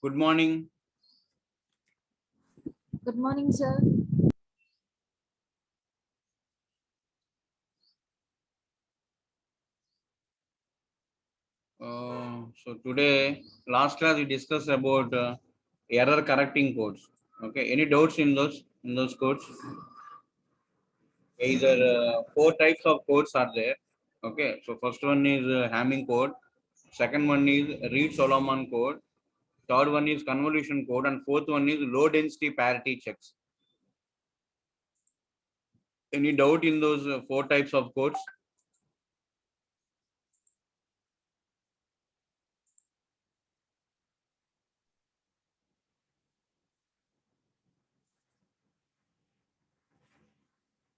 Good morning. Good morning, sir. So today, last class we discussed about error correcting codes. Okay, any doubts in those codes? Either four types of codes are there. Okay, so first one is Hamming code. Second one is Reed-Solomon code. Third one is convolution code, and fourth one is low density parity checks. Any doubt in those four types of codes?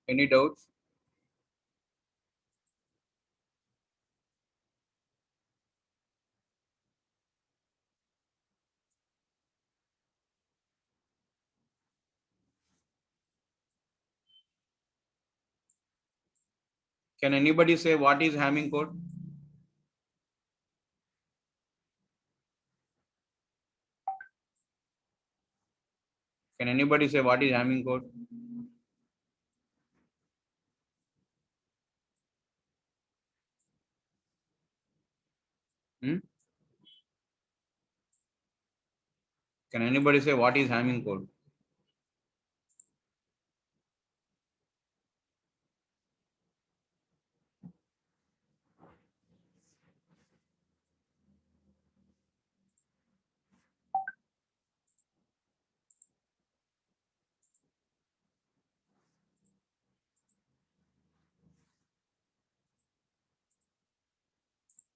Any doubts? Can anybody say what is Hamming code? Can anybody say what is Hamming code? Hmm? Can anybody say what is Hamming code?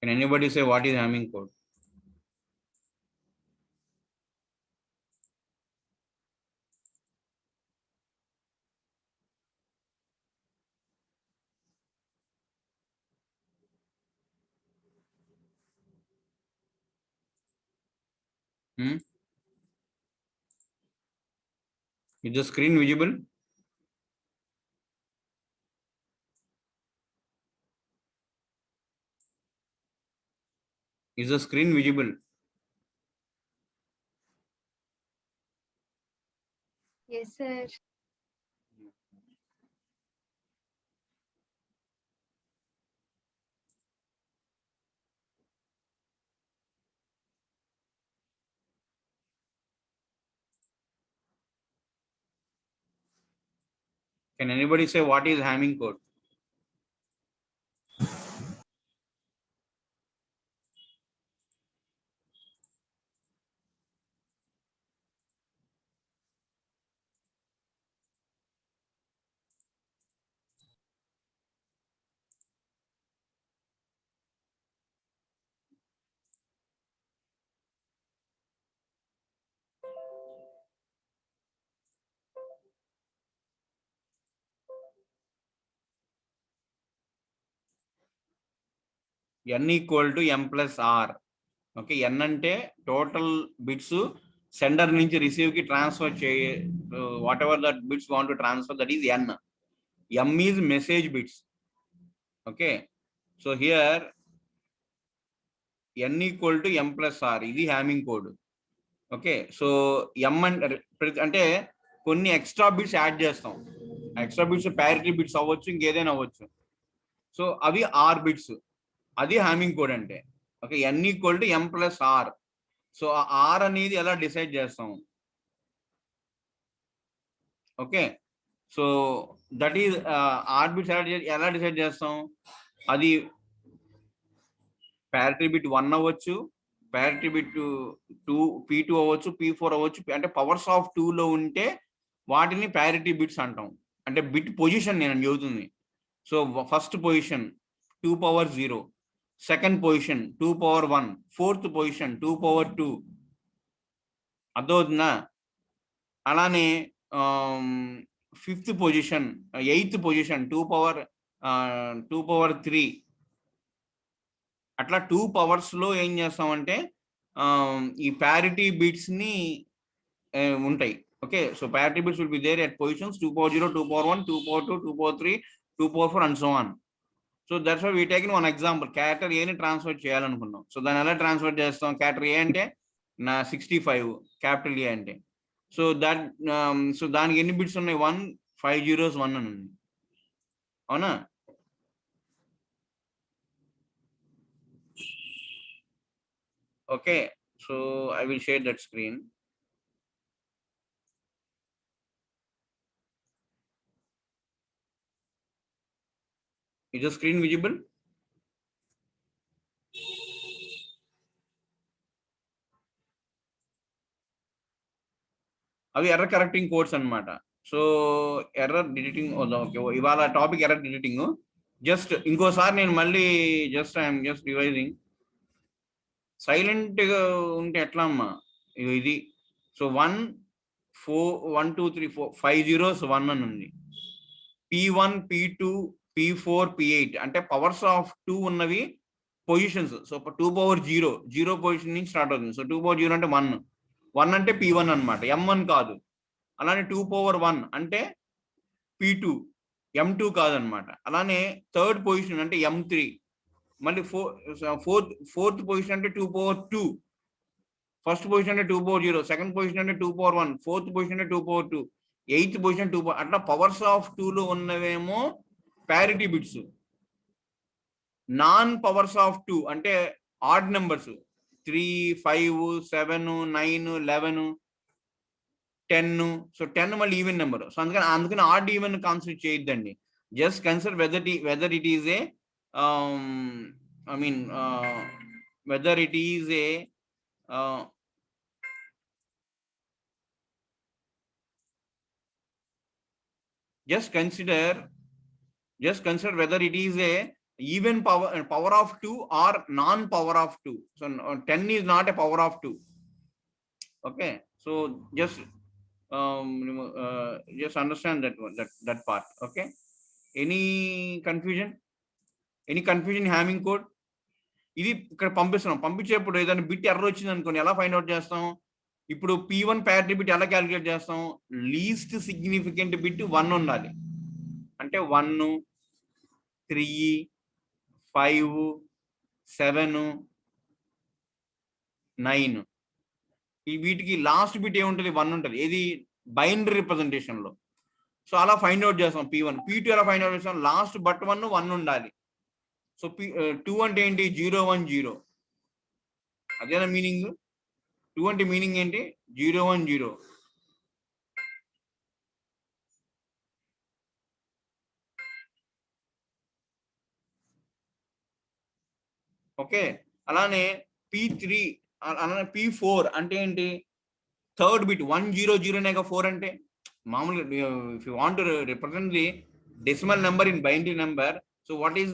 Can anybody say what is Hamming code? Hmm? Is the screen visible? Is the screen visible? Yes, sir. Can anybody say what is Hamming code? N equal to M plus R. Okay, N ante total bits sender nunchi receive ki transfer whatever that bits want to transfer, that is N. M is message bits. Okay, so here N equal to M plus R. This is Hamming code. Okay, so M అంటే కొన్ని extra bits add చేస్తాం. Extra bits parity bits అవ్వచ్చు, ఇంకేదైనా అవ్వచ్చు. So అవి R bits, అది Hamming code అంటే. Okay, N equal to M plus R. So ఆ ఆర్ అనేది ఎలా డిసైడ్ చేస్తాం? Okay, so that is R bits ఎలా డిసైడ్ చేస్తాం? అది ప్యారిటీ బిట్ 1 అవ్వచ్చు, ప్యారిటీ బిట్ 2 P2 అవ్వచ్చు, P4 అవ్వచ్చు. అంటే పవర్స్ ఆఫ్ 2 లో ఉంటే వాటిని ప్యారిటీ బిట్స్ అంటాం. అంటే బిట్ పొజిషన్ నేను చెబుతుంది. So first position 2 power 0, second position 2 power 1, fourth position 2 power 2. అర్థమవుతుందా? అలానే fifth position, eighth position 2 power 3. అట్లా 2 powers లో ఏం చేస్తామంటే ఈ ప్యారిటీ బిట్స్ ని ఉంటాయి. Okay, so parity bits will be there at positions 2 power 0, 2 power 1, 2 power 2, 2 power 3, 2 power 4 and so on. So that's why we taken one example. Character A ని transfer చేయాలనుకున్నాం. So దాన్ని ఎలా transfer చేస్తాం? Character ఏ అంటే నా 65 capital ఏ అంటే. So so దానికి ఎన్ని bits ఉన్నాయి? 1 5 zeros 1 అని ఉంది. అవునా? Okay. So I will share that screen. Is the screen visible? అవి ఎర్రర్ కరెక్టింగ్ కోడ్స్ అన్నమాట. సో ఎర్రర్ డిలీటింగ్ ఓకే, ఇవాళ టాపిక్ ఎర్రర్ డిలీటింగ్. జస్ట్ ఇంకోసారి నేను మళ్ళీ ఐఎమ్ జస్ట్ రివైజింగ్. సైలెంట్ గా ఉంటే ఎట్లా అమ్మా? ఇది సో 1 4 1 2 3 4 5 zeros 1 అని ఉంది. P1 P2 P4 P8 అంటే పవర్స్ ఆఫ్ 2 ఉన్నవి పొజిషన్స్. సో 2 power 0 పొజిషన్ నుంచి స్టార్ట్ అవుతుంది. సో 2 power 0 అంటే 1 అంటే P1 అన్నమాట, M1 కాదు. అలానే 2 power 1 అంటే P2, M2 కాదనమాట. అలానే థర్డ్ పొజిషన్ అంటే M3, మళ్ళీ ఫోర్త్ పొజిషన్ అంటే 2 power 2, ఫస్ట్ పొజిషన్ అంటే 2 power 0, సెకండ్ పొజిషన్ అంటే 2 power 1, ఫోర్త్ పొజిషన్ అంటే 2 power 2, ఎయిత్ పొజిషన్ 2 power, అట్లా పవర్స్ ఆఫ్ 2 లో ఉన్నవేమో parity bits. Non powers of 2 అంటే ఆడ్ నెంబర్స్ 3 5 7 9 11 10. సో 10 మళ్ళీ ఈవెన్ నెంబర్. సో అందుకని ఆడ్ ఈవెన్ కాన్సిడర్ చేయొద్దండి. Just consider whether it is A I mean whether it is a just consider whether it is a even power of 2 or non power of 2. So 10 is not a power of 2. Okay, so just understand that part. Okay, any confusion Hamming code? ఇది ఇక్కడ పంపించేటప్పుడు ఏదైనా bit error వచ్చింది అనుకోండి, ఎలా find out చేస్తాం? ఇప్పుడు P1 parity bit ఎలా calculate చేస్తాం? లీస్ట్ సిగ్నిఫికెంట్ బిట్ 1 ఉండాలి. అంటే 1 3 5 7 9 ఈ వీటికి లాస్ట్ బిట్ ఏముంటుంది? 1 ఉంటుంది. ఏది? బైనరీ రిప్రజెంటేషన్ లో. సో అలా ఫైండ్ అవుట్ చేస్తాం P1. P2 ఎలా ఫైండ్ అవుట్ చేస్తాం? లాస్ట్ బట్ 1 ఉండాలి. సో 2 అంటే ఏంటి? 0 1 0. అదేనా మీనింగ్? 2 అంటే మీనింగ్ ఏంటి? 0 1 0. ఓకే, అలానే P3 అలానే P4 అంటే ఏంటి? థర్డ్ బిట్ 1 0 0 4 అంటే మామూలుగా if you want to represent the decimal number in binary number, so what is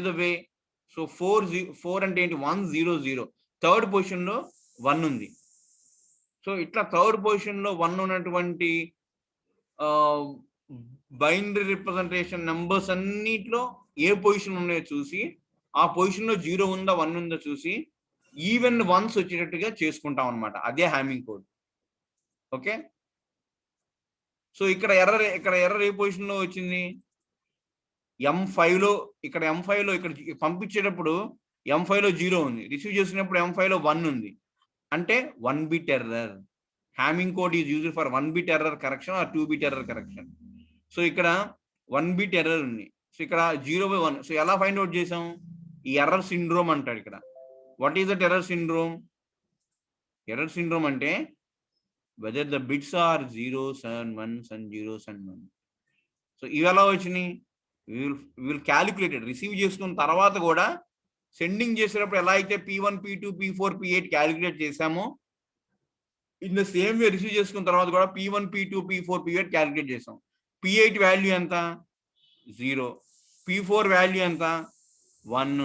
the way? So 4 అంటే ఏంటి? 1 0 0. థర్డ్ పొజిషన్ లో 1 ఉంది. సో ఇట్లా థర్డ్ పొజిషన్ లో 1 ఉన్నటువంటి బైనరీ రిప్రజెంటేషన్ నెంబర్స్ అన్నిట్లో ఏ పొజిషన్ ఉన్నాయో చూసి, ఆ పొజిషన్ లో 0 ఉందా 1 ఉందా చూసి ఈవెన్ వన్స్ వచ్చేటట్టుగా చేసుకుంటాం అనమాట. అదే హ్యామింగ్ కోడ్. ఓకే, సో ఇక్కడ ఎర్రర్ ఏ పొజిషన్ లో వచ్చింది? M5 లో. ఇక్కడ M5 లో ఇక్కడ పంపించేటప్పుడు M5 లో 0 ఉంది, రిసీవ్ చేసినప్పుడు M5 లో 1 ఉంది. అంటే 1 bit error. Hamming code is used for 1 bit error correction or 2 bit error correction. So ఇక్కడ 1 బిట్ ఎర్రర్ ఉంది. సో ఇక్కడ 0/1. సో ఎలా ఫైండ్ అవుట్ చేసాం? ఈ ఎర్రర్ సిండ్రోమ్ అంటాడు ఇక్కడ. What is that error syndrome? Error syndrome అంటే whether the bits are zeros and ones and zeros and one. So ఇవి ఎలా వచ్చినాయి? Will calculated. రిసీవ్ చేసుకున్న తర్వాత కూడా సెండింగ్ చేసేటప్పుడు ఎలా అయితే P1 P2 P4 P8 calculate చేసామో, in the same way receive చేసుకున్న తర్వాత కూడా P1 P2 P4 P8 calculate చేసాం. P8 వాల్యూ ఎంత? 0. P4 వాల్యూ ఎంత? 1.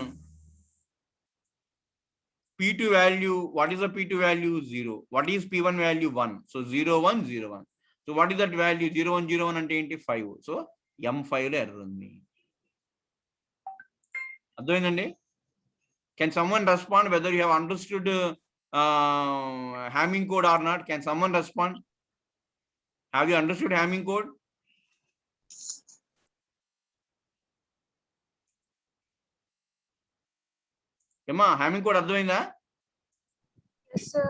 P2 value, what is the P2 value? 0. What is P1 value? 1. So 0 1 0 1. So what is that value? 0 1 0 1 అంటే ఏంటి? 5. So M5 లో error ఉంది. అర్థమైందండి? Can someone respond whether you have understood Hamming code or not? Can someone respond? Have you understood Hamming code? ఏమా హ్యామింగ్ code అర్థమైందా? Yes, sir.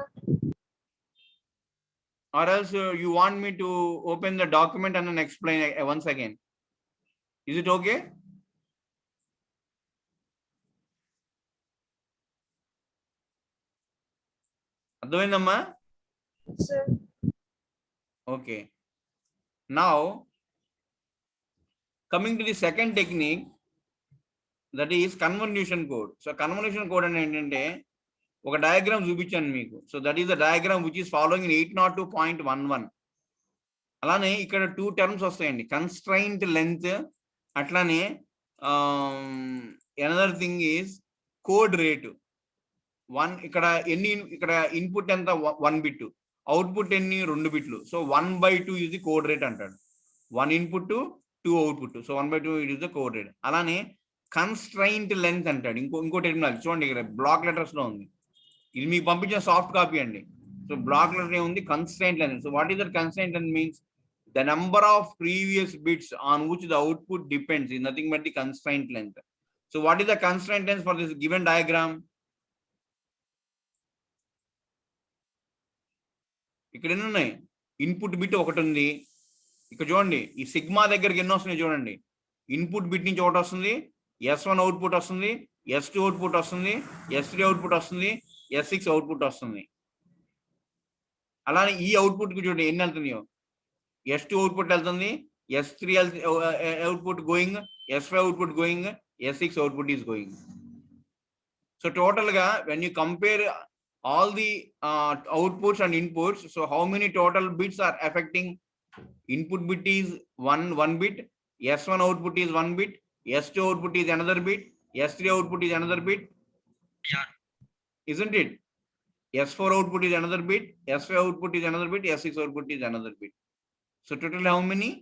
or else you want me to open the document and then explain once again? Is it okay? అర్థమైందమ్మా? Sir. Okay. Now, coming to the second technique, that is convolution code. So convolution code అంటే ఏంటంటే ఒక diagram చూపించాను మీకు. So that is the diagram which is following in 802.11. అలానే ఇక్కడ 2 terms వస్తాయండి, constraint length, అట్లానే another thing is code rate. ఇక్కడ ఇక్కడ ఇన్పుట్ ఎంత 1 బిట్, అవుట్పుట్ ఎన్ని 2 బిట్లు. సో 1/2 ఇది కోడ్ రేట్ అంటాడు. 1 input 2 output. So 1/2 it is the code rate. అలానే కన్స్ట్రైంట్ లెంత్ అంటాడు. ఇంకో టెర్మినాలజీ చూడండి, ఇక్కడ బ్లాక్ లెటర్స్ లో ఉంది. ఇది మీకు పంపించిన సాఫ్ట్ కాపీ అండి. సో బ్లాక్ లెటర్ ఏముంది, constraint length. So what is that constraint length means the number of previous bits on which the output depends is nothing but the constraint length. So what is the constraint length for this given diagram? ఇక్కడ ఎన్ని ఉన్నాయి, input bit ఒకటి ఉంది. ఇక్కడ చూడండి, ఈ sigma దగ్గరికి ఎన్ని వస్తున్నాయి చూడండి. ఇన్పుట్ బిట్ నుంచి ఒకటి వస్తుంది, S1 అవుట్పుట్ వస్తుంది, S2 అవుట్పుట్ వస్తుంది, S3 అవుట్పుట్ వస్తుంది, S6 అవుట్పుట్ వస్తుంది. అలానే ఈ అవుట్పుట్ కి చూడండి ఎన్ని వెళ్తున్నాయో. S2 అవుట్పుట్ వెళ్తుంది, S3 output going, S5 output going, S6 output is going. So total గా when you compare all the outputs and inputs, so how many total bits are affecting? Input bit is one bit, S1 output is 1 bit, S2 output is another bit, S3 output is another bit, isn't it? S4 output is another bit, S5 output is another bit, S6 output is another bit. So total how many?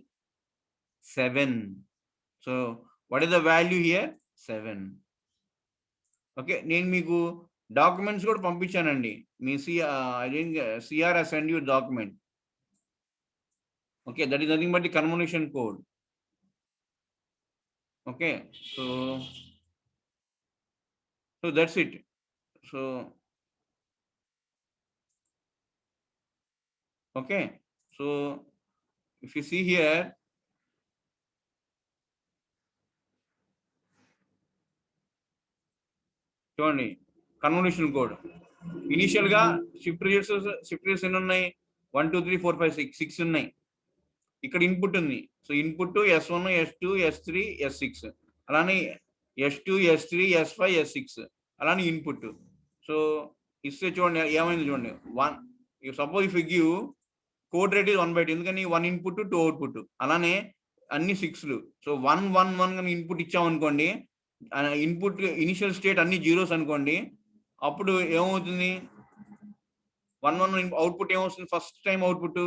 7. So what is the value here? 7. Okay, నేను మీకు documents కూడా పంపించానండి. మీ CR has sent you document. Okay, that is nothing but the convolution code. Okay, so that's it. So okay, so if you see here, చూడండి convolution code. Initial గా shift registers ఎన్ని ఉన్నాయి, 1 2 3 4 5 6 ఉన్నాయి. ఇక్కడ input ఉంది. So input S1 S2 S3 S6, అలానే S2 S3 S5 S6, అలానే input. So ఇస్తే చూడండి ఏమైంది చూడండి, 1 suppose if you give code rate is 1/2, ఎందుకని 1 ఇన్పుట్ 2 అవుట్పుట్, అలానే అన్ని 6లు. సో 1 1 1 కానీ ఇన్పుట్ ఇచ్చామనుకోండి, ఇన్పుట్ ఇనిషియల్ స్టేట్ అన్ని జీరోస్ అనుకోండి, అప్పుడు ఏమవుతుంది, 1 1 అవుట్పుట్ ఏమవుతుంది, ఫస్ట్ టైం అవుట్పుట్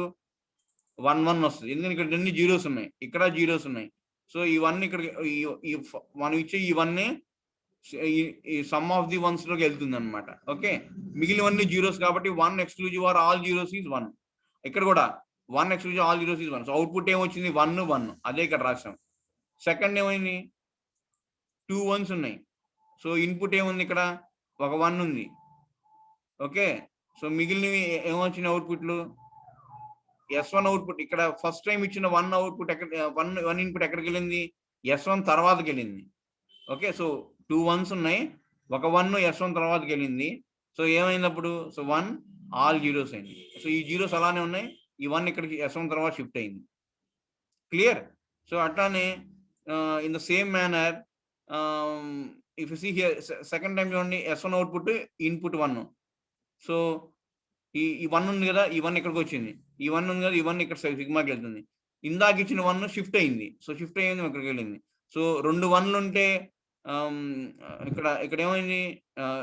1 1 వస్తుంది. ఎందుకంటే ఇక్కడ అన్ని జీరోస్ ఉన్నాయి, ఇక్కడ జీరోస్ ఉన్నాయి. సో ఇవన్నీ ఇక్కడ మనం ఇచ్చే ఇవన్నీ ఈ సమ్ ఆఫ్ ది వన్స్ లోకి వెళ్తుంది అనమాట. ఓకే, మిగిలినవన్నీ జీరోస్ కాబట్టి 1 exclusive are all zeros is 1. ఇక్కడ కూడా 1 exclusive all zeros is 1. So output ఏమొచ్చింది, 1 1. అదే ఇక్కడ రాసాం. సెకండ్ ఏమైంది, 2 1s ఉన్నాయి. సో ఇన్పుట్ ఏముంది, ఇక్కడ ఒక 1 ఉంది. ఓకే, సో మిగిలినవి ఏమొచ్చినాయి అవుట్పుట్లు, S1 అవుట్పుట్. ఇక్కడ ఫస్ట్ టైం ఇచ్చిన 1 అవుట్పుట్ ఎక్కడ, 1 ఇన్పుట్ ఎక్కడికి వెళ్ళింది, S1 తర్వాతకి వెళ్ళింది. ఓకే, సో 2 1s ఉన్నాయి, ఒక 1 S1 తర్వాతకి వెళ్ళింది. సో ఏమైనప్పుడు, సో 1 ఆల్ జీరోస్ అయింది. సో ఈ జీరోస్ అలానే ఉన్నాయి, ఈ 1 ఇక్కడికి S1 తర్వాత షిఫ్ట్ అయింది. క్లియర్? సో అట్లానే in the same manner if you see here, second time చూడండి, S1 అవుట్పుట్ ఇన్పుట్ 1. సో ఈ 1 ఉంది కదా, ఈ 1 ఇక్కడికి వచ్చింది. ఈ 1 ఉంది కదా, ఈ 1 ఇక్కడ సిగ్మాకి వెళ్తుంది. ఇందాక ఇచ్చిన 1 షిఫ్ట్ అయింది. సో షిఫ్ట్ అయ్యింది, ఇక్కడికి వెళ్ళింది. సో 2 1లు ఉంటే ఇక్కడ ఏమైంది,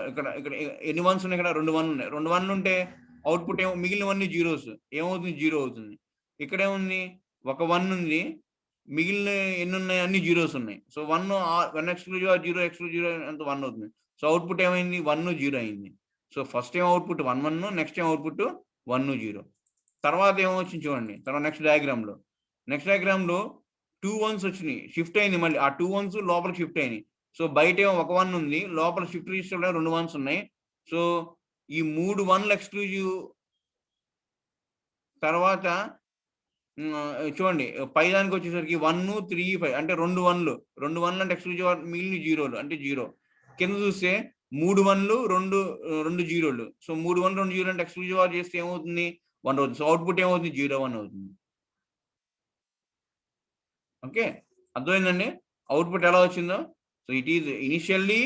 ఇక్కడ ఎన్ని 1s ఉన్నాయి, ఇక్కడ 2 1లు ఉన్నాయి. 2 1లు ఉంటే అవుట్పుట్ ఏమో, మిగిలినవన్నీ జీరోస్, ఏమవుతుంది, జీరో అవుతుంది. ఇక్కడ ఏముంది, ఒక 1 ఉంది, మిగిలిన ఎన్ని ఉన్నాయి, అన్ని జీరోస్ ఉన్నాయి. సో 1 ఎక్స్క్లూజివ్ ఆర్ 0 ఎక్స్క్లూజివ్ అంత 1 అవుతుంది. సో అవుట్పుట్ ఏమైంది, 1 0 అయింది. So first time output 1 1, next time output 1 0. తర్వాత ఏమొచ్చింది చూడండి, తర్వాత నెక్స్ట్ డయాగ్రామ్ లో 2 1s వచ్చినాయి, షిఫ్ట్ అయింది. మళ్ళీ ఆ 2 1s లోపలికి షిఫ్ట్ అయినాయి. సో బయట ఏమో ఒక 1 ఉంది, లోపల షిఫ్ట్ రిజిస్టర్ 2 1s ఉన్నాయి. సో ఈ 3 1లు ఎక్స్క్లూజివ్ తర్వాత చూడండి పై దానికి వచ్చేసరికి 1 3 5 అంటే 2 1లు అంటే ఎక్స్క్లూజివ్ ఆర్ మిగిలిన జీరోలు అంటే 0. కింద చూస్తే 3 1లు 2 జీరోలు. సో 3 1 2 జీరోలు అంటే ఎక్స్క్లూజివ్ ఆర్ చేస్తే ఏమవుతుంది 1 అవుతుంది. సో అవుట్పుట్ ఏమవుతుంది 0 1 అవుతుంది. ఓకే, అర్థమైందండి అవుట్పుట్ ఎలా వచ్చిందో. So it is initially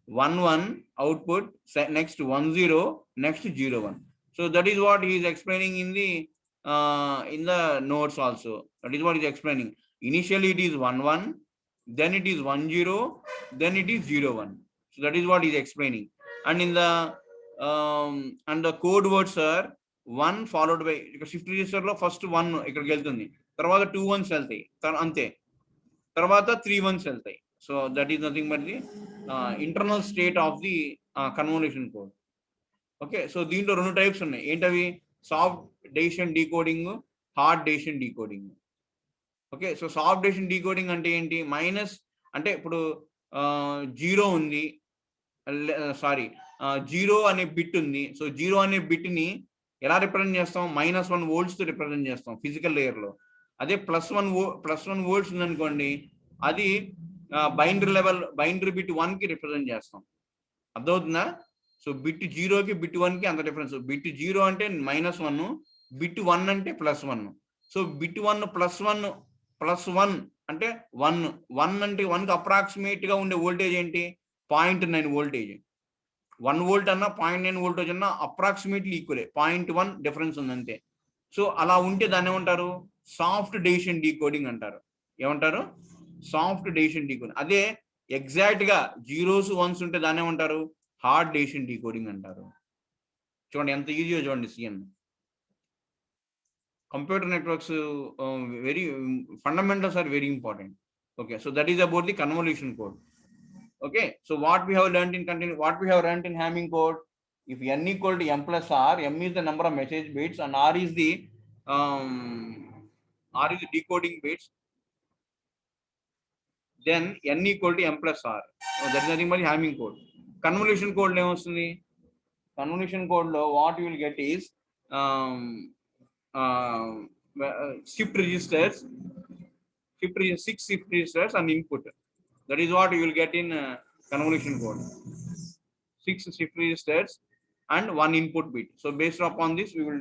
1 1 output, next 1 0, next 0 1. So that is what he is explaining in the notes also. That is what he is explaining. Initially it is 1 1, then it is 1 0, then it is 0 1. So that is what he is explaining. And in the code words are 1 followed by shift register lo first 1 ikkadiki veltundi, tarvata 2 1s veltayi ante, tarvata 3 1s veltayi. So that is nothing but the internal state of the convolution code. Okay, so దీంట్లో 2 types ఉన్నాయి. ఏంటవి? Soft decision decoding, hard decision decoding. Okay, so soft decision decoding అంటే ఏంటి? Minus అంటే ఇప్పుడు 0 ఉంది, sorry 0 అనే bit ఉంది. సో 0 అనే బిట్ ని ఎలా రిప్రజెంట్ చేస్తాం? -1 volts తో రిప్రజెంట్ చేస్తాం ఫిజికల్ లేయర్ లో. అదే +1 volts ఉందనుకోండి, అది బైనరీ బిట్ 1 కి రిప్రజెంట్ చేస్తాం. అర్థమవుతుందా? సో బిట్ 0 కి బిట్ 1 కి అంత డిఫరెన్స్. బిట్ 0 అంటే -1, బిట్ 1 అంటే +1. సో బిట్ 1 +1 అంటే 1 అంటే 1 కి అప్రాక్సిమేట్ గా ఉండే వోల్టేజ్ ఏంటి? 0.9 వోల్టేజ్. 1 వోల్ట్ అన్నా 0.9 వోల్టేజ్ అన్నా అప్రాక్సిమేట్లీ ఈక్వలే, 0.1 డిఫరెన్స్ ఉంది అంతే. సో అలా ఉంటే దాన్ని ఏమంటారు? సాఫ్ట్ డెసిషన్ డీకోడింగ్ అంటారు. ఏమంటారు? Soft decision decoding. అదే ఎగ్జాక్ట్ గా 0s 1s ఉంటే దాన్ని ఏమంటారు? హార్డ్ డెసిషన్ డీకోడింగ్ అంటారు. చూడండి ఎంత ఈజీగా చూడండి. CN computer networks very fundamentals are very important. Okay, so that is about the convolution code. Okay, so what we have learned in Hamming code, if n equal to m plus r, m is the number of message bits and r is the decoding bits, then n equal to m plus r. So that is nothing but Hamming code. Convolution code lo vastundi. Convolution code lo what you will get is shift registers, 6 shift registers and input. That is what you will get in convolution code. 6 shift registers and 1 input bit. So based upon this, we will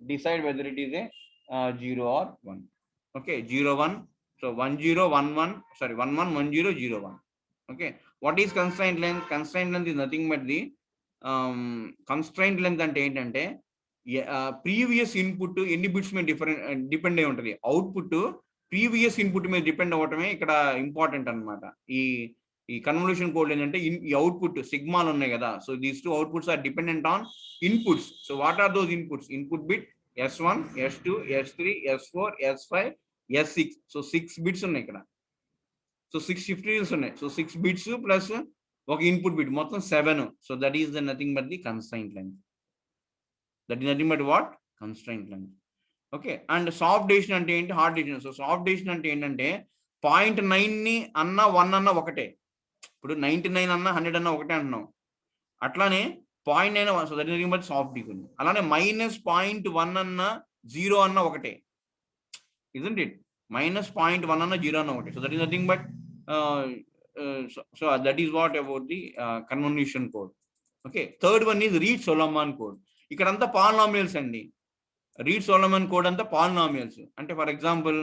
decide whether it is a 0 or 1. Okay, 0 1. So 1 0 1 1. Sorry, 1 1 1 0 0 1. Okay. What is constraint length? Constraint length is nothing but the constraint length ante entante previous input ఎన్ని bits మీద depend అయి ఉంటుంది. Output previous input మీద depend అవ్వటమే ఇక్కడ important అనమాట. ఈ convolution code ఏంటంటే ఈ అవుట్పుట్ సిగ్మాలు ఉన్నాయి కదా. So these 2 outputs are dependent on inputs. So what are those inputs? Input bit S1, S2, S3, S4, S5, S6. So 6 bits ఉన్నాయి ఇక్కడ. సో 6 షిఫ్ట్ రీజన్స్ ఉన్నాయి. సో 6 బిట్స్ ప్లస్ ఒక input bit, మొత్తం 7. So that is the nothing but the constraint length. That is nothing but what? Constraint length. Okay, and soft decision అంటే ఏంటి? Hard decision. So soft decision అంటే ఏంటంటే 0.9 ని అన్నా 1 అన్నా ఒకటే. ఇప్పుడు 99 అన్నా 100 అన్నా ఒకటే అంటున్నాం. అట్లానే 0.9 so that is nothing but soft decoding. అలానే -0.1 అన్నా 0 అన్నా ఒకటే, ఇజంట్ ఇట్? -0.1 అన్నా 0 అన్నా ఒకటే. So that is nothing but so that is what about the convolution code. Okay, third one is read Solomon code. ఇక్కడంతా పాలినామియల్స్ అండి. రీడ్ సోలమాన్ కోడ్ అంతా పాలినామియల్స్. అంటే ఫర్ ఎగ్జాంపుల్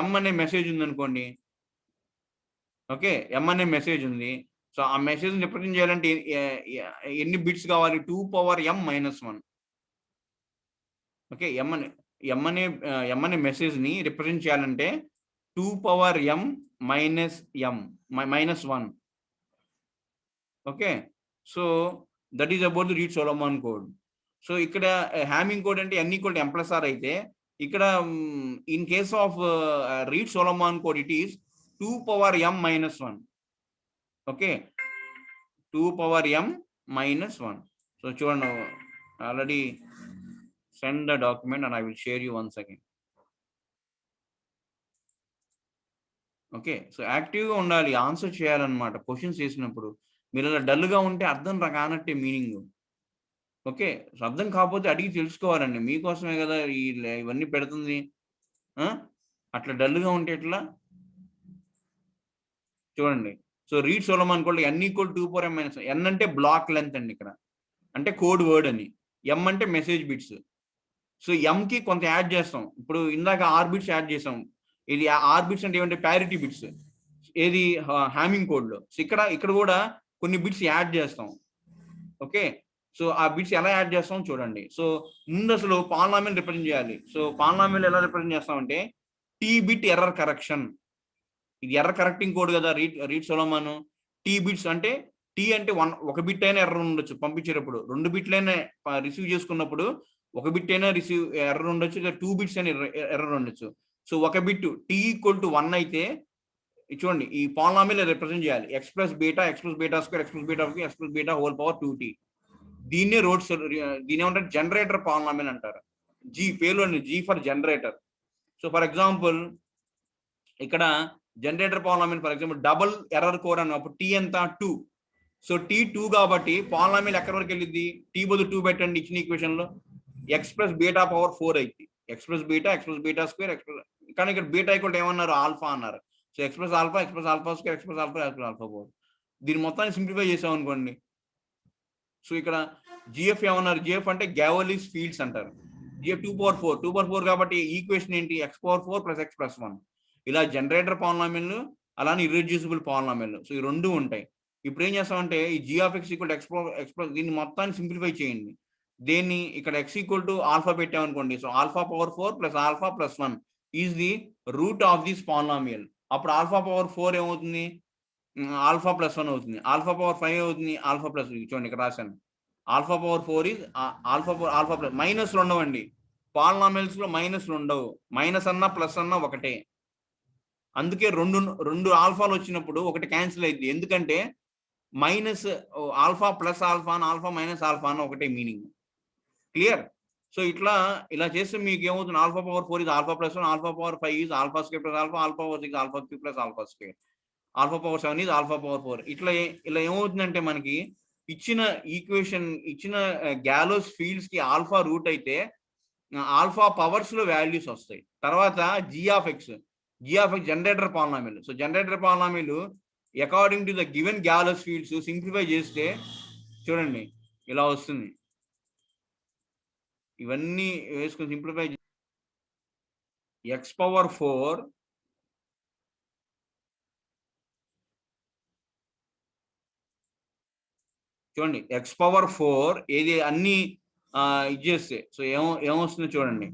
m అనే మెసేజ్ ఉంది అనుకోండి. ఓకే, m అనే message ఉంది. So ఆ మెసేజ్ రిప్రజెంట్ చేయాలంటే ఎన్ని బిట్స్ కావాలి? 2 power m - 1. ఓకే, m అనే మెసేజ్ ని రిప్రజెంట్ చేయాలంటే 2 power m - 1. Okay, so that is about the Reed Solomon code. So ఇక్కడ హ్యామింగ్ కోడ్ అంటే n equal to m plus r అయితే, ఇక్కడ in case of Reed Solomon code it is 2 power m - 1. Okay, 2 power m - 1. So చూడండి, already send the document and I will share you once again. Okay, so యాక్టివ్గా ఉండాలి, answer చేయాలన్నమాట questions చేసినప్పుడు. మీరు అలా డల్గా ఉంటే అర్థం కానట్టే మీనింగ్. ఓకే, అర్థం కాకపోతే అడిగి తెలుసుకోవాలండి, మీకోసమే కదా ఇవన్నీ పెడుతుంది. అట్లా డల్గా ఉంటే ఎట్లా? చూడండి, so read Solomon code n equal 2 power m minus n అంటే బ్లాక్ లెంత్ అండి, ఇక్కడ అంటే కోడ్ వర్డ్ అని, m అంటే మెసేజ్ బిట్స్. సో m కి కొంత యాడ్ చేస్తాం, ఇప్పుడు ఇందాక ఆర్ బిట్స్ యాడ్ చేసాం, ఇది ఆర్ బిట్స్ అంటే ఏమంటే ప్యారిటీ బిట్స్, ఏది హ్యామింగ్ కోడ్ లో. సో ఇక్కడ కూడా కొన్ని బిట్స్ యాడ్ చేస్తాం. ఓకే, సో ఆ బిట్స్ ఎలా యాడ్ చేస్తాం చూడండి. సో ముందు అసలు పాలినామియల్ రిప్రజెంట్ చేయాలి. సో పాలినామియల్ ఎలా రిప్రజెంట్ చేస్తామంటే టీ బిట్ ఎర్రర్ కరెక్షన్, ఇది ఎర్రర్ కరెక్టింగ్ కోడ్ కదా రీడ్ సోలమాన్. టీ బిట్స్ అంటే టీ అంటే ఒక బిట్ అయినా ఎర్రర్ ఉండొచ్చు పంపించేటప్పుడు, 2 బిట్లైనా రిసీవ్ చేసుకున్నప్పుడు ఒక బిట్ అయినా రిసీవ్ ఎర్రర్ ఉండొచ్చు, 2 బిట్స్ అయినా ఎర్రర్ ఉండొచ్చు. సో ఒక బిట్ టీ ఈక్వల్ టు 1 అయితే చూడండి, ఈ పాలినామియల్ రిప్రజెంట్ చేయాలి, x plus beta square x plus beta whole power 2t. దీన్నే దీని ఏమంటారు, జనరేటర్ పాలినామియల్ అంటారు. జీ పేరులో G for generator. So for example ఇక్కడ generator polynomial for example double error code అన్నప్పుడు టీ ఎంత 2. సో టీ 2 కాబట్టి పాలినామియల్ ఎక్కడి వరకు వెళ్ళింది, టీ బదులు 2 పెట్టండి ఇచ్చిన ఈక్వేషన్ లో, ఎక్స్ ప్లస్ బీటా పవర్ 4 అయితే ఎక్స్ ప్లస్ బీటా స్క్వేర్ కానీ ఇక్కడ బీటా ఈక్వల్ ఏమన్నారు, ఆల్ఫా అన్నారు. So X plus alpha square x plus alpha 4. దీని మొత్తాన్ని సింప్లిఫై చేసాం అనుకోండి. సో ఇక్కడ జిఎఫ్ ఏమన్నారు, జిఎఫ్ అంటే గ్యావోలిస్ ఫీల్డ్స్ అంటారు. జిఎఫ్ 2/4 కాబట్టి ఈక్వేషన్ ఏంటి, x/4 ప్లస్ x ప్లస్ 1. ఇలా జనరేటర్ పాలినామియల్, అలానే ఇర్రెడ్యూసిబుల్ పాలినామియల్. సో ఈ రెండు ఉంటాయి. ఇప్పుడు ఏం చేస్తామంటే ఈ g of x equal x plus దీన్ని మొత్తాన్ని సింప్లిఫై చేయండి. దేన్ని ఇక్కడ x ఈక్వల్ టు ఆల్ఫా పెట్టామనుకోండి. So alpha power 4 plus alpha plus 1 is the root of this polynomial. అప్పుడు ఆల్ఫా పవర్ 4 ఏమవుతుంది, ఆల్ఫా ప్లస్ 1 అవుతుంది. ఆల్ఫా పవర్ 5 అవుతుంది, ఆల్ఫా ప్లస్, చూడండి ఇక్కడ రాశాను, alpha power 4 is alpha plus. మైనస్లు ఉండవండి పాలినామియల్స్ లో, మైనస్లు ఉండవు. మైనస్ అన్నా ప్లస్ అన్నా ఒకటే. అందుకే రెండు ఆల్ఫాలు వచ్చినప్పుడు ఒకటి క్యాన్సిల్ అయింది, ఎందుకంటే minus alpha plus alpha alpha minus alpha అని ఒకటే మీనింగ్. క్లియర్? సో ఇలా చేస్తే మీకు ఏమవుతుంది, alpha power 4 is alpha plus 1, alpha power 5 is alpha square plus alpha power 6 alpha cube plus alpha square, alpha power 7 is alpha power 4. ఇలా ఏమవుతుందంటే మనకి ఇచ్చిన ఈక్వేషన్, ఇచ్చిన గ్యాలోస్ ఫీల్డ్స్ కి ఆల్ఫా రూట్ అయితే ఆల్ఫా పవర్స్ లో వాల్యూస్ వస్తాయి. తర్వాత G of X generator polynomial. So generator polynomial according to the given gallows fields simplify చేస్తే చూడండి ఇలా వస్తుంది. ఇవన్నీ వేసుకుని సింప్లిఫై x/4 చూడండి, x/4 ఏది అన్ని ఇది చేస్తే సో ఏమొస్తుందో చూడండి.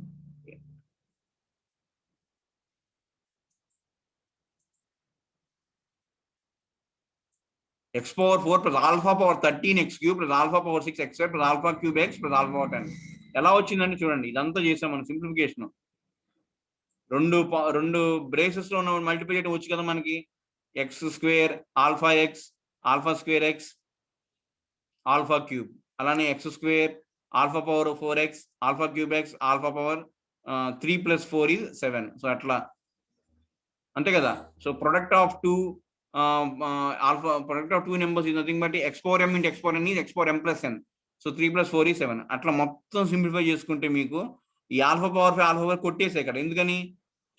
x/4 plus alpha power 13x³ plus alpha power 6x² plus alpha cube x plus alpha power 10. ఎలా వచ్చిందంటే చూడండి, ఇదంతా చేసాం మనం సింప్లిఫికేషన్. రెండు బ్రేసెస్ లో ఉన్న మల్టిప్లై చేయడం వచ్చు కదా మనకి, x² alpha X alpha square X alpha cube, అలానే x² alpha power 4x alpha cube X alpha power 3 + 4 is 7. So అట్లా అంతే కదా. So product of two numbers is nothing but x/m into x/n is x/m + n. So 3 + 4 is 7. అట్లా మొత్తం simplify చేసుకుంటే మీకు ఈ alpha power 5 alpha power కొట్టేసాయి ఇక్కడ. ఎందుకని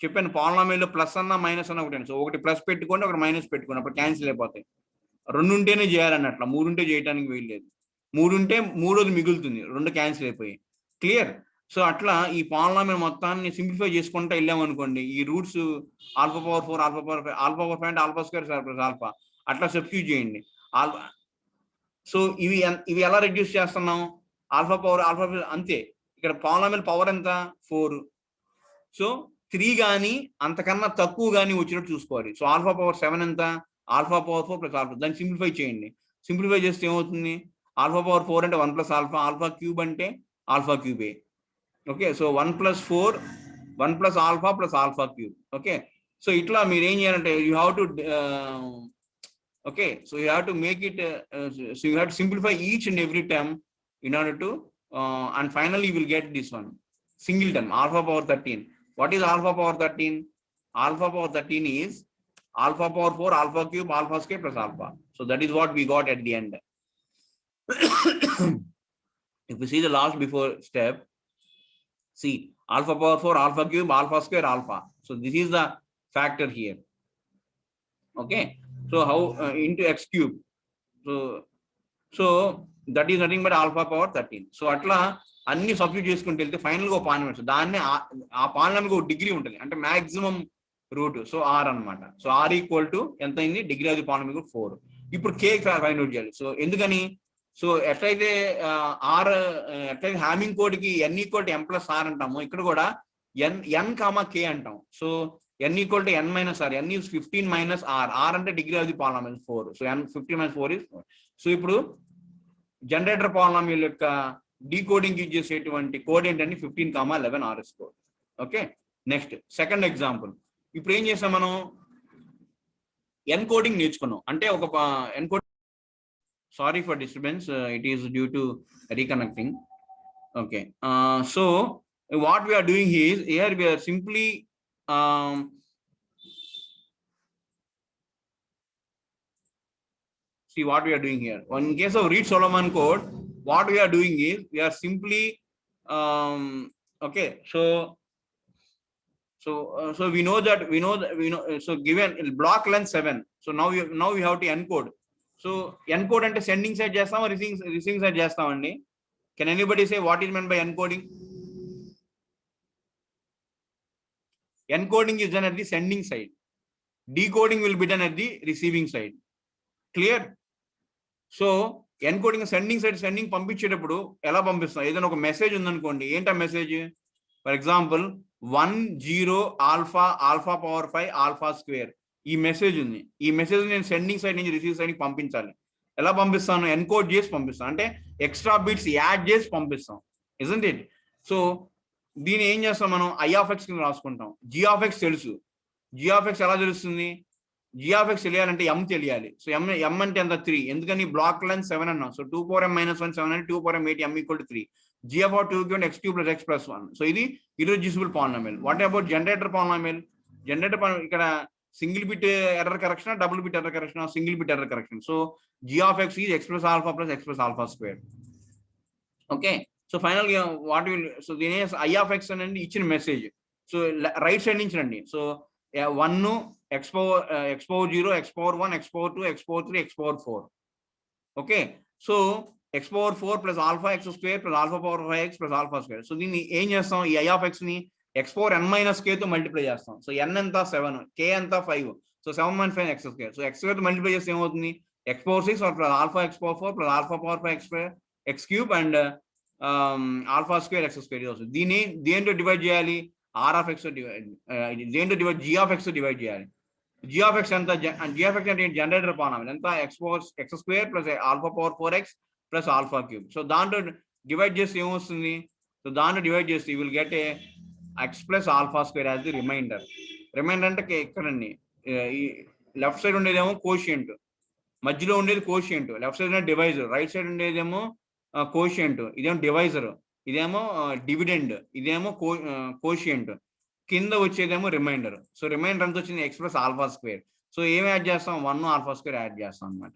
చెప్పాను, పాలినామియల్ ప్లస్ అన్నా మైనస్ అన్నా ఒకటి. సో ఒకటి ప్లస్ పెట్టుకోండి, ఒకటి మైనస్ పెట్టుకోండి, అప్పుడు క్యాన్సిల్ అయిపోతాయి. 2 ఉంటేనే చేయాలన్నట్ల, 3 ఉంటే చేయడానికి వీల్లేదు. 3 ఉంటే మూడోది మిగులుతుంది, 2 క్యాన్సిల్ అయిపోయి. క్లియర్? సో అట్లా ఈ పాలినామియల్ మొత్తాన్ని సింప్లిఫై చేసుకుంటూ వెళ్ళామనుకోండి, ఈ roots alpha power 4 alpha power 5 alpha power 5 అంటే ఆల్ఫా స్క్వేర్ ప్లస్ ఆల్ఫా అట్లా సబ్స్టిట్యూట్ చేయండి. సో ఇవి ఎలా రెడ్యూస్ చేస్తున్నాం, ఆల్ఫా పవర్ ఆల్ఫా అంతే. ఇక్కడ పాలినామియల్ పవర్ ఎంత 4. సో 3 కానీ అంతకన్నా తక్కువ కానీ వచ్చినట్టు చూసుకోవాలి. సో ఆల్ఫా పవర్ 7 ఎంత, ఆల్ఫా పవర్ 4 ప్లస్ ఆల్ఫా. దాన్ని సింప్లిఫై చేయండి. సింప్లిఫై చేస్తే ఏమవుతుంది, ఆల్ఫా పవర్ 4 అంటే 1 + ఆల్ఫా, ఆల్ఫా క్యూబ్ అంటే ఆల్ఫా క్యూబే. Okay, so 1 + 4 1 + alpha plus alpha cube. Okay, so ఇట్లా మీరు ఏం చేయాలంటే you have to okay, so you have to make it, so you have to simplify each and every term in order to and finally you will get this one single term alpha power 13. What is alpha power 13? Alpha power 13 is alpha power 4 alpha cube alpha square plus alpha. So that is what we got at the end. if you see the last before step, see alpha power 4, alpha cube, alpha square, alpha. So this is the factor here. Okay, so how into x cube, so that is nothing but alpha power 13. So అట్లా అన్ని substitute చేసుకుంటూ వెళ్తే final గా polynomials దాన్ని ఆ polynomial ఒక degree ఉంటుంది, అంటే మాక్సిమం రూట్. సో ఆర్ అన్నమాట. సో ఆర్ ఈక్వల్ టు ఎంత అయింది, డిగ్రీ ఆఫ్ ది పాలినామిల్ 4. ఇప్పుడు కే ఫైండ్ అవుట్ చేయాలి. సో ఎందుకని, సో ఎట్లయితే ఆర్ ఎట్లయితే హ్యామింగ్ కోడ్ కి n equal to M plus r అంటాము, ఇక్కడ కూడా ఎన్ కామా కే అంటాం. So n equal to n minus r, n is 15 minus r, r అంటే degree of the polynomial 4. So n 15 minus 4 is 4. So ఇప్పుడు generator polynomial యొక్క decoding use చేసేటువంటి code ఏంటంటే 15, 11 r score. Okay, next second example. ఇప్పుడు ఏం చేసాం మనం, encoding నేర్చుకున్నాం. అంటే ఒక encode, sorry for disturbance, it is due to reconnecting. Okay, so what we're doing here we're simply see what we are doing here. In case of Reed Solomon code, what we are doing is we are simply okay, so we know that so given block length 7, so now we have to encode. So encode ante sending side chestam or receiving side chestam andi. Can anybody say what is meant by encoding? Encoding is done at the sending side, decoding will be done at the receiving side. Clear? So encoding sending side, sending పంపించేటప్పుడు ఎలా పంపిస్తాం, ఏదైనా ఒక message ఉందనుకోండి, ఏంటా message, for example 10 alpha, alpha power 5 alpha square, ఈ message ఉంది. ఈ మెసేజ్ నేను సెండింగ్ సైడ్ నుంచి రిసీవ్ సైడ్కి పంపించాలి. ఎలా పంపిస్తాను, ఎన్కోడ్ చేసి పంపిస్తాను, అంటే ఎక్స్ట్రా బిట్స్ యాడ్ చేసి పంపిస్తాం, ఇజంట్ ఇట్? సో దీన్ని ఏం చేస్తాం మనం, ఐ ఆఫ్ ఎక్స్ కింద రాసుకుంటాం. జీ ఆఫ్ ఎక్స్ తెలుసు, జీ ఆఫ్ ఎక్స్ ఎలా తెలుస్తుంది, జీ ఆఫ్ ఎక్స్ తెలియాలంటే ఎం తెలియాలి. సో ఎం అంటే ఎంత, 3. ఎందుకని బ్లాక్ లెంత్ 7 అన్నాం. సో 2 power m minus 1 7 అంటే 2 power m 8 m equal to 3. G of 2 x cube plus x plus 1. సో ఇది irreducible polynomial. What about generator polynomial? Generator ఇక్కడ single bit error correction, double bit error correction, single bit error correction. So G of x is x plus alpha plus x plus alpha square. Okay, so final గా what will, so దీని I of X అనేది ఇచ్చిన message. So right side నుంచి రండి. So 1 x power 0, x power 1, x power 2, x power 3, x power 4. Okay, so x power 4 plus alpha x square plus alpha power 5x plus alpha square. So దీన్ని ఏం చేస్తాం, ఈ i of x ని x power n minus k తో multiply చేస్తాం. So n ఎంత 7, k ఎంత 5. So 7 minus 5 x square. So x square తో మల్టిప్లై చేస్తే ఏమవుతుంది, x power 6 or plus alpha x power 4 plus alpha power 5 x square x cube and alpha square x square. దీన్ని దేంతో divide చేయాలి, r of x దేంతో divide, g of x divide చేయాలి. g of x ఎంత, g of x అంటే generator polynomial ఎంత, x square plus alpha power 4x plus alpha cube. So దాంట్లో divide చేస్తే ఏమొస్తుంది, సో దాంట్లో డివైడ్ చేస్తే you will get a x plus alpha square as the remainder. Remainder అంటే ఎక్కడండి, ఈ లెఫ్ట్ సైడ్ ఉండేదేమో కోషియంట్, మధ్యలో ఉండేది కోషియంట్, లెఫ్ట్ సైడ్ ఉండేది డివైజర్, రైట్ సైడ్ ఉండేదేమో కోషియంట్, ఇదేమో డివైజర్, ఇదేమో డివిడెండ్, ఇదేమో కోషియంట్, కింద వచ్చేదేమో రిమైండర్. సో రిమైండర్ అంతా వచ్చింది x plus alpha square. So ఏమి యాడ్ చేస్తాం, 1 ఆల్ఫా స్క్వేర్ యాడ్ చేస్తాం అనమాట.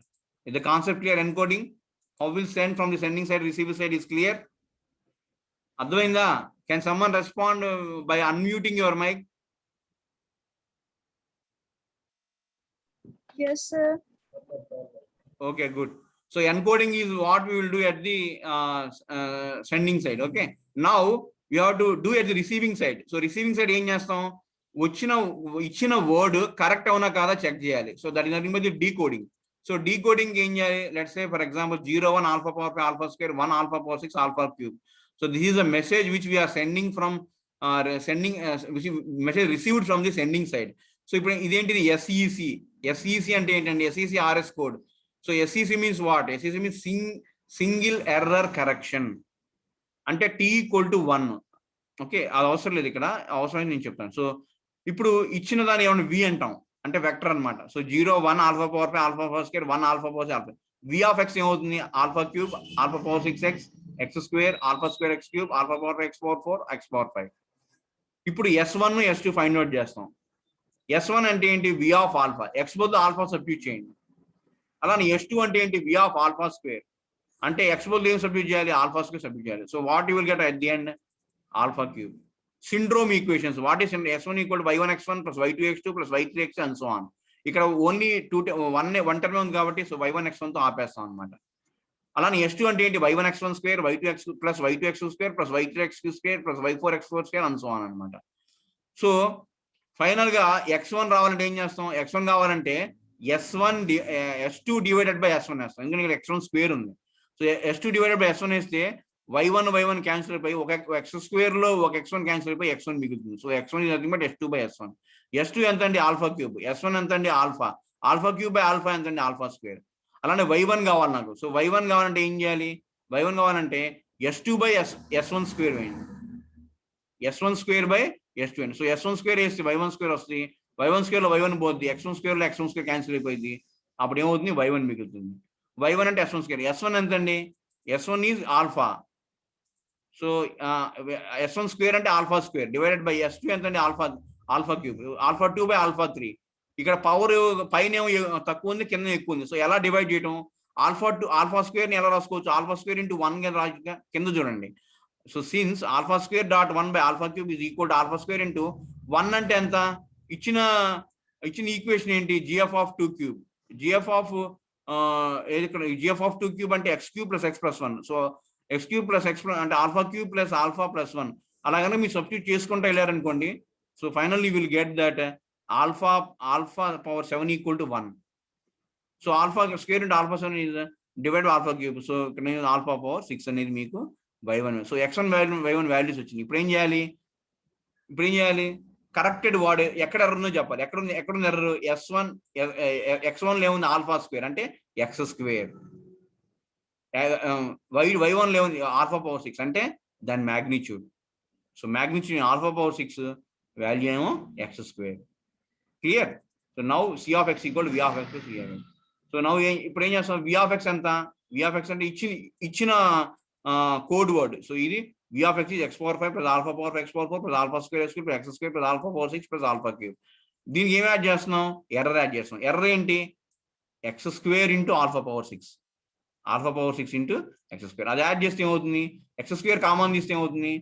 ఇది concept clear. Encoding how will send from the sending side receiving side is clear. అర్థమైందా? Can someone respond by unmuting your mic? Yes, sir. Okay, good. So encoding is what we will do at the sending side. Okay, now we have to do at the receiving side. So receiving side ఏం చేస్తాం, ఇచ్చిన word correct అవునా కాదా check చేయాలి. So that is nothing but the decoding. So decoding ఏం చేయాలి, let's say for example 0 1 alpha power 5 alpha square 1 alpha power 6 alpha cube. So this is a message which we are sending from message received from the sending side. So ఇప్పుడు ఇదేంటిది, SEC అంటే ఏంటండి, SEC RS code. So SEC means what, SEC means single error correction, అంటే t = 1. Okay, అది అవసరం లేదు ఇక్కడ, అవసరం నేను చెప్తాను. సో ఇప్పుడు ఇచ్చిన దాన్ని ఏమన్నా వి అంటాం, అంటే వెక్టర్ అనమాట. So 0 1 alpha power 5 alpha power square 1 alpha power alpha. V of x ఏమవుతుంది, alpha cube alpha power 6x x square alpha square x cube alpha power x power 4 x power 5. ఇప్పుడు S1 S2 find out చేస్తాం. S1 అంటే ఏంటి, వి of alpha, X బదులు alpha substitute చేయండి. అలానే S2 అంటే ఏంటి, వి ఆఫ్ ఆల్ఫా స్క్వేర్. అంటే x బదులు ఏం సబ్స్టిట్యూట్ చేయాలి, ఆల్ఫా స్క్వేర్ సబ్స్టిట్యూట్ చేయాలి. So what you will get at the end, alpha cube. Syndrome equations, what is s1 equal to y1x1 plus y2x2 plus y3x and so on. ఇక్కడ only one term ఉంది కాబట్టి so y1x1 తో ఆపేస్తాం అనమాట. అలానే s2 అంటే ఏంటి, y1x1 square y2x plus y2x square plus y3x square plus y4x4 square and so on అనమాట. So final గా x1 రావాలంటే ఏం చేస్తాం, x1 కావాలంటే s2 డివైడెడ్ బై s1 వేస్తాం, ఎందుకంటే ఇక్కడ x1 స్క్వేర్ ఉంది. So s2 divided by s1 వేస్తే y1 క్యాన్సిల్ అయిపోయి ఒక x స్క్వేర్ లో ఒక x1 క్యాన్సిల్ అయిపోయి x1 మిగులుతుంది. So x1 is nothing but s2 by s1. s2 ఎంత అండి, ఆల్ఫా క్యూబ్. s1 ఎంత అండి, alpha. Alpha cube by alpha ఎంత అండి, ఆల్ఫా స్క్వేర్. అలానే y1 కావాలి నాకు. సో y1 కావాలంటే ఏం చేయాలి, y1 కావాలంటే s2 బై s1 స్క్వేర్ వేయండి, s1 స్క్వేర్ బై s2 అండి. సో s1 స్క్వేర్ వేస్తే y1 స్క్వేర్ వస్తుంది, y1 స్క్వేర్ లో y1 పోద్ది, x1 స్క్వేర్ లో x1 స్క్వేర్ క్యాన్సిల్ అయిపోయింది, అప్పుడు ఏమవుతుంది, y1 మిగులుతుంది. y1 అంటే s1 స్క్వేర్. s1 ఎంత అండి, s1 is alpha. So s1 square అంటే alpha square divided by s2 ఎంత అండి, ఆల్ఫా క్యూబ్. ఆల్ఫా 2 బై ఆల్ఫా 3. ఇక్కడ పవర్ పైన తక్కువ ఉంది, కింద ఎక్కువ ఉంది. సో ఎలా డివైడ్ చేయడం, ఆల్ఫా స్క్వేర్ ని ఎలా రాసుకోవచ్చు, ఆల్ఫా స్క్వేర్ ఇంటూ 1 కింద చూడండి. So since alpha square dot 1 by alpha cube is equal to alpha square into 1 అంటే ఎంత, ఇచ్చిన ఈక్వేషన్ ఏంటి, gf of 2 cube. gf of gf of 2 cube అంటే x cube plus x plus 1. So x cube plus x అంటే alpha cube plus alpha plus 1. అలాగనే మీరు substitute చేసుకుంటూ వెళ్ళారనుకోండి, so finally will get that alpha power 7 equal to 1. So alpha square into alpha 7 is divide by alpha cube. So ఇక్కడ alpha power 6 అనేది మీకు y1. So x1 y1 values వచ్చింది. ఇప్పుడు ఏం చేయాలి, కరెక్టెడ్ వాడు ఎక్కడ ఎర్ర ఉందో చెప్పాలి. ఎక్కడుంది ఎర్ర, x1 లో ఏముంది, ఆల్ఫా స్క్వేర్ అంటే x స్క్వేర్. y1 లో ఏముంది, ఆల్ఫా పవర్ 6 అంటే దాని magnitude. So magnitude alpha power 6, value ఏమో x square. Clear. So now c of x equal to v of x to c of x. So now ఇప్పుడు ఏం చేస్తాం, v of x ఎంత, v of x అంటే ఇచ్చిన code word. So ఇది v of x is x power 5 plus alpha power x power 4 plus alpha square x plus x square plus alpha power 6 plus alpha cube. దీనికి ఏం add చేస్తున్నాం, error add చేస్తున్నాం. Error ఏంటి, x square into alpha power 6, alpha power 6 into x square. అది add చేస్తే ఏమవుతుంది, x square common తీస్తే ఏమవుతుంది,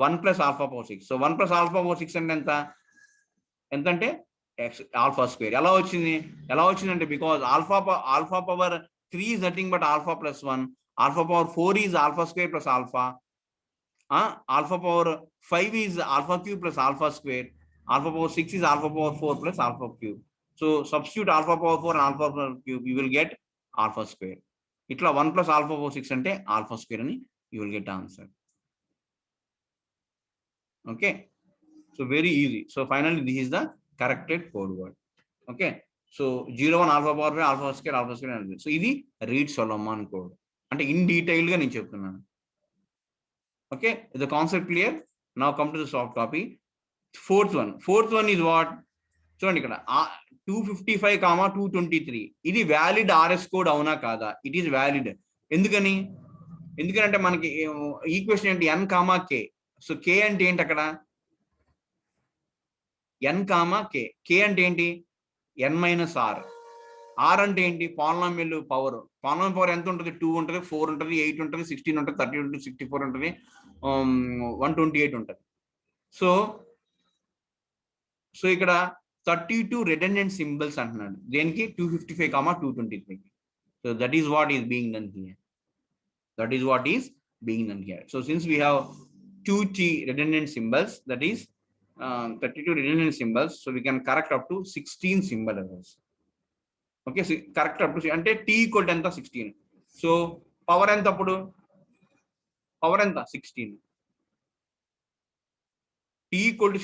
1 plus alpha power 6. So 1 plus alpha power 6 అంటే ఎంత అంటే x ఆల్ఫా స్క్వేర్. ఎలా వచ్చిందంటే because alpha power 3 is nothing but alpha plus 1. Alpha power 4 is alpha square plus alpha. Alpha power 5 is alpha cube plus alpha square. Alpha power 6 is alpha power 4 plus alpha cube. So substitute alpha power 4 and alpha power cube, you will get alpha square. Itla 1 plus alpha power 6 ante alpha square ani you will get answer. Okay. So very easy. So finally this is the corrected code word. Okay. So 0 1 alpha power by alpha square అనేది. So ఇది read సొలొమన్ code అంటే in detail గా నేను చెప్తున్నాను. Okay, the concept clear. Now come to the soft copy. Fourth one is what, చూడండి ఇక్కడ 255,223 ఇది valid RS code అవునా కాదా, ఇట్ ఈస్ వ్యాలిడ్. ఎందుకంటే మనకి ఈక్వేషన్ ఏంటి, n, k. సో k అంటే ఏంటి, అక్కడ n, k అంటే ఏంటి, n మైనస్ r. r అంటే ఏంటి, పాలినామియల్ పవర్. పాలినామియల్ పవర్ ఎంత ఉంటుంది, 2 ఉంటుంది, 4 ఉంటుంది, 8 ఉంటుంది, 16 ఉంటుంది, 30 ఉంటుంది, 64 ఉంటుంది, 128 ఉంటుంది. సో ఇక్కడ 32 redundant సింబల్స్ అంటున్నాడు దేనికి, 255,223. So that is what is being done here. So since we have 2 redundant symbols, that is 32 redundant symbols, so we can correct up to 16 symbol errors. Okay, so correct up to అంటే t equal ఎంత 16. So power ఎంత, అప్పుడు power ఎంత 16, t equal to